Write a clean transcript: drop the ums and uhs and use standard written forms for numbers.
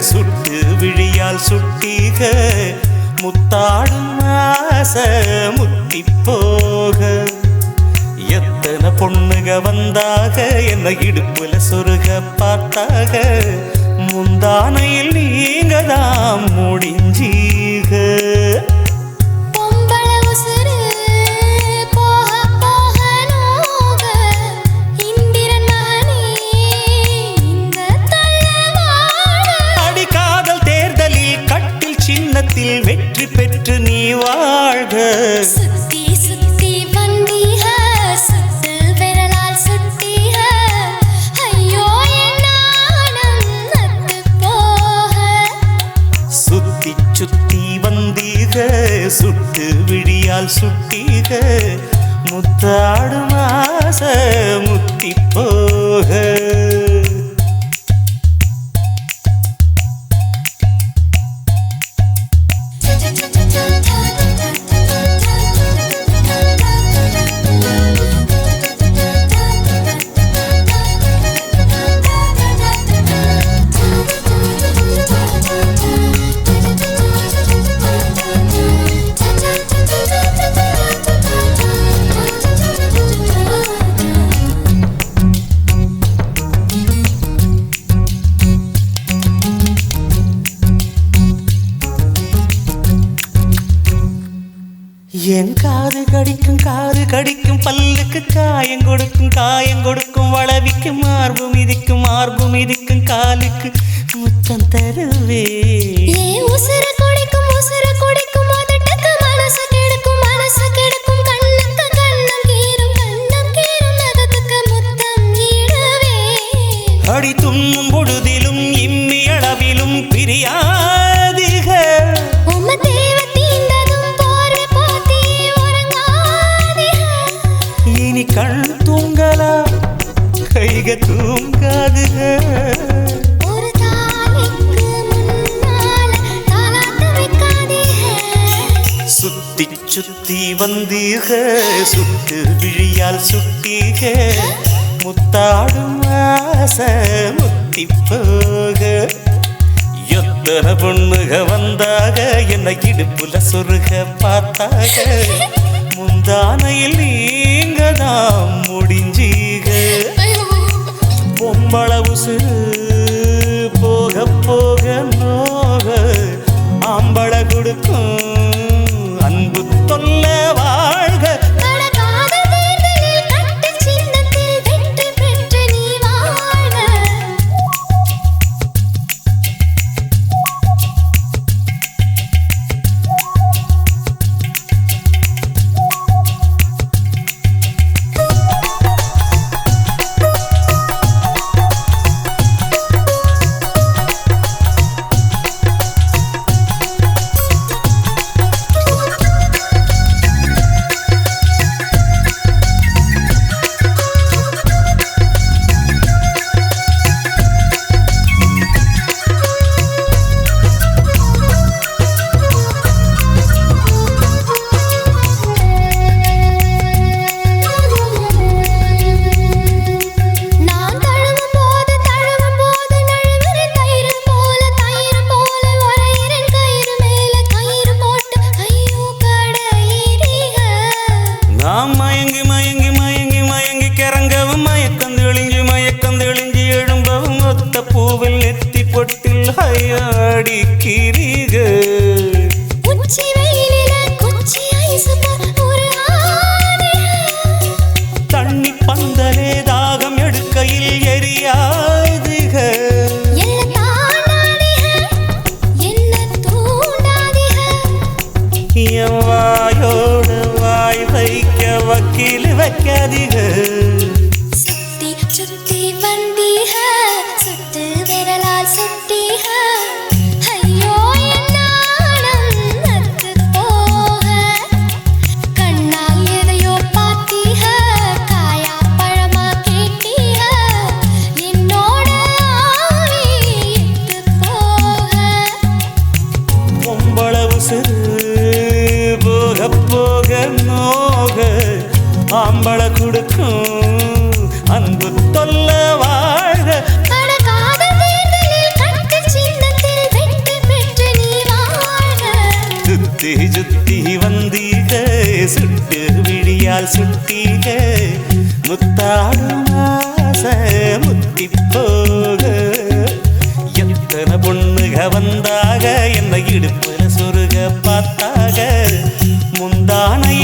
சுட்டு விழியால் சுட்டீக முத்தாடும் ஆசை முத்தி போக எத்தனை பொண்ணுக வந்தாக என்ன இடுப்புல சொருக பார்த்தாக முந்தானையில் நீங்க தான் முடிஞ்சீக வெற்றி பெற்று நீ வாழ்க சுத்தி சுத்தி வந்தீக சுத்து விரலால் சுட்டீக ஐயோ என் நாணம் நத்து போக சுத்தி சுத்தி வந்தீக சுட்டு விழியால் சுட்டீக முத்தாடும் ஆசை முத்தி போக என் காது கடிக்கும் பல்லுக்கு காயம் கொடுக்கும் வளவிக்கும் மார்பு மிதிக்கும் காலுக்கு முத்தம் தருவே உசுர கொடுக்கும் அதட்டுக்கு மனசு கெடுக்கும் கண்ணுக்கு கண்ணம் கீரும் நகத்துக்கு முத்தம் ஈடவே அடி துண்ணும் பொழுதிலும் இம்மி அளவிலும் பிரியாதிக இனி கண் தூங்கலா கைக தூங்காதுக ஒரு தாளைக்கு முன்னால தாலாட்ட வைக்காதீக சுத்தி சுத்தி வந்தீக சுட்டு விழியால் சுட்டீக முத்தாடும் ஆசை முத்தி போக எத்தனை பொண்ணுக வந்தாக என்ன இடுப்புல சொருக பார்த்தாக முந்தானையில் நீங்க தான் முடிஞ்சீக பொம்பள உசுறு போக போக நோக ஆம்பள கொடுக்கும் அன்பு தொல்ல வாழ்க மயங்கி கிறங்கவும் மயக்கம் தெளிஞ்சு எழும்பவும் ஒத்த பூவில் நெத்தி பொட்டில் ஹையாடி கிரிக தண்ணி பந்தலே தாகம் எடுக்கையில் எரியாதுக வாயோடு வாய் வைக்க வக்கீல் வைக்காதீக சுத்தி சுத்தி வந்தீக சுத்து விரலால் சுட்டீக உசுறு போக போக நோக ஆம்பள கொடுக்கும் அன்பு தொல்ல வாழ சுத்தி சுத்தி வந்தீக சுட்டு விழியால் சுட்டீக முத்தாடும் ஆசை முத்தி போக எத்தனை பொண்ணுக வந்தாக என்னை இடுப்புல சொருக பார்த்தாக முந்தானை